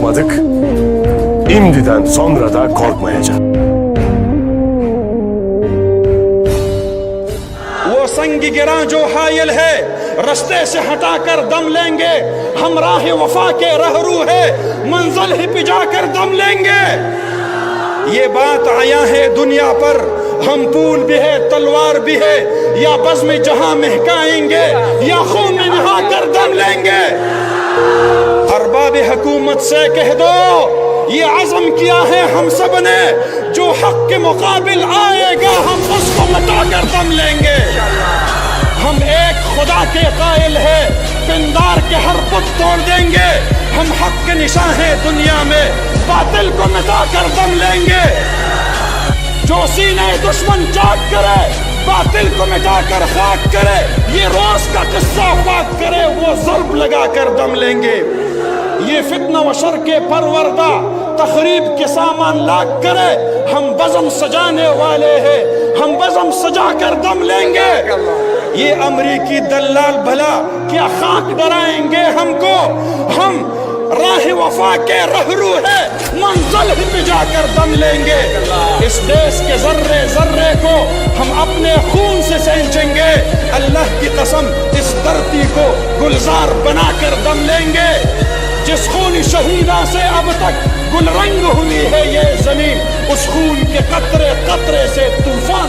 korkmadık, imdiden sonra da korkmayacak. वो संग गिरा जो हायल है रास्ते से हटाकर दम लेंगे, हम राह वफा के रहरू है मंजिल ही पे जाकर दम लेंगे। ये बात आया है दुनिया पर, हम फूल भी है तलवार भी है, या बज़्म जहां महकाएंगे या खून में नहाकर दम लेंगे। अरबाब हुकूमत से कह दो ये अज़म किया है हम सब ने, जो हक के मुकाबिल आएगा हम उसको मिटाकर दम लेंगे। हम एक खुदा के कायल है, पिंदार के हर बुत तोड़ देंगे। हम हक के निशान है दुनिया में, बातिल को मिटाकर दम लेंगे। जो सीने दुश्मन चाक करे, बातिल को मिटाकर खाक करे, ये रोज का किस्सा पाक करे, वो ज़र्ब लगाकर दम लेंगे। ये फितना व शर के परवरदा तखरीब के सामान लाग करे, हम बज़म सजाने वाले हैं, हम बज़म सजा कर दम लेंगे। ये अमरीकी दल्लाल भला क्या खाक डराएंगे हमको, हम राह वफा के रहरू है मंजिल ही पे जाकर दम लेंगे। इस देश के जर्रे जर्रे को हम अपने खून से सींचेंगे, अल्लाह की कसम इस धरती को गुलजार बनाकर दम लेंगे। जिस खून शहीदा से अब तक गुलरंग हुई है ये जमीन, उस खून के कतरे कतरे से तूफान